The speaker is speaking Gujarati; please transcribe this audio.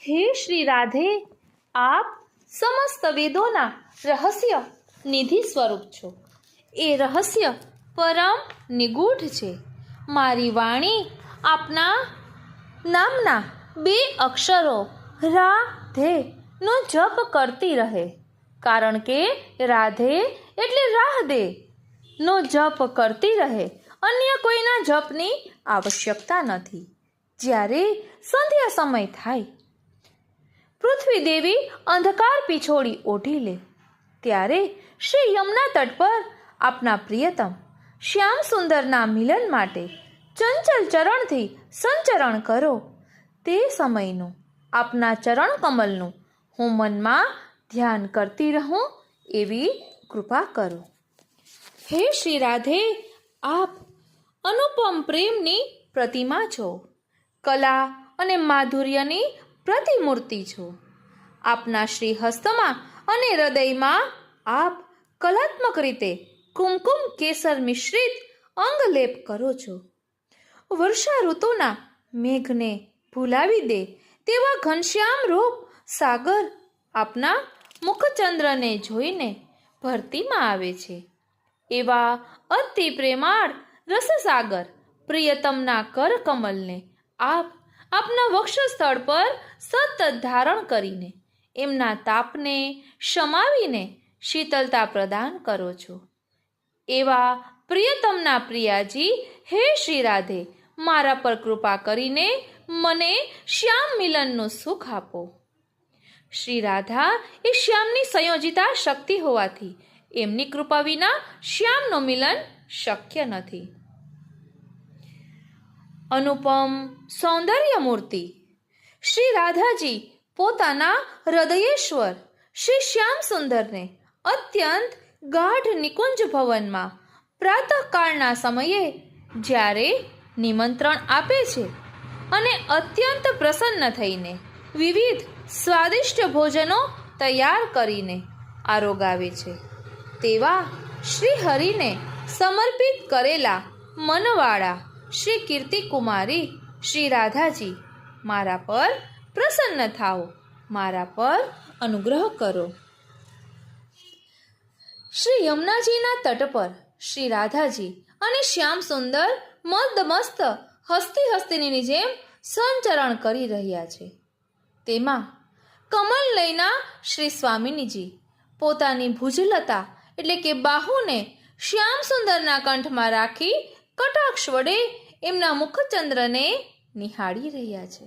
હે શ્રી રાધે, આપ સમસ્ત વેદોના રહસ્ય નિધિ સ્વરૂપ છો. એ રહસ્ય પરમ નિગૂઢ છે. મારી વાણી આપના નામના 2 અક્ષરો રાધે નો જપ કરતી રહે, કારણ કે રાધે એટલે રાહ દે નો જપ કરતી રહે. અન્ય કોઈના જપની આવશ્યકતા નથી. જ્યારે સંધ્યા સમય થાય, પૃથ્વી દેવી અંધકાર પીછોડી ઓઢી લે, ત્યારે શ્રી યમુના તટ પર આપના પ્રિયતમ શ્યામ સુંદરના મિલન માટે ચંચલ ચરણથી સંચરણ કરો. તે સમયનું આપના ચરણ કમલનું હું મનમાં ધ્યાન કરતી રહું એવી કૃપા કરો. હે શ્રી રાધે, આપ અનુપમ પ્રેમની પ્રતિમા છો. કલા અને માધુર્યની પ્રતિમૂર્તિ છો. આપના શ્રી હસ્તમાં અને હૃદયમાં આપ કલાત્મક રીતે કુમકુમ કેસર મિશ્રિત અંગલેપ કરો છો. વર્ષા ઋતુના મેઘને ભૂલાવી દે તેવા ઘનશ્યામ રૂપ સાગર આપના મુખચંદ્રને જોઈને ભરતીમાં આવે છે. એવા અતિ પ્રેમાળ રસસાગર પ્રિયતમના કરકમલને આપ આપના વક્ષસ્થળ પર સતત ધારણ કરીને એમના તાપને શમાવીને શીતળતા પ્રદાન કરો છો. એવા પ્રિયતમના પ્રિયાજી હે શ્રી રાધે, મારા પર કૃપા કરીને મને શ્યામ મિલનનું સુખ આપો. શ્રી રાધા એ શ્યામની સંયોજિતા શક્તિ હોવાથી એમની કૃપા વિના શ્યામનું મિલન શક્ય નથી. અનુપમ સૌંદર્ય મૂર્તિ શ્રી રાધાજી પોતાના હૃદયેશ્વર શ્રી શ્યામ સુંદરને અત્યંત ગાઢ નિકુંજ ભવનમાં પ્રાતઃકાળના સમયે જ્યારે નિમંત્રણ આપે છે અને અત્યંત પ્રસન્ન થઈને વિવિધ સ્વાદિષ્ટ ભોજનો તૈયાર કરીને આરોગાવે છે. તેવા શ્રી હરિને સમર્પિત કરેલા મનવાળા શ્રી કીર્તિકુમારી શ્રી રાધાજી, મારા પર પ્રસન્ન થાઓ, મારા પર અનુગ્રહ કરો. શ્રી યમુનાજીના તટ પર શ્રી રાધાજી અને શ્યામ સુંદર મસ્ત હસ્તી હસ્તિનીની જેમ સંચરણ કરી રહ્યા છે. તેમાં કમલ નયના શ્રી સ્વામિનીજી પોતાની ભુજલતા એટલે કે બાહુને શ્યામ સુંદરના કંઠમાં રાખી કટાક્ષ વડે એમના મુખચંદ્રને નિહાળી રહ્યા છે.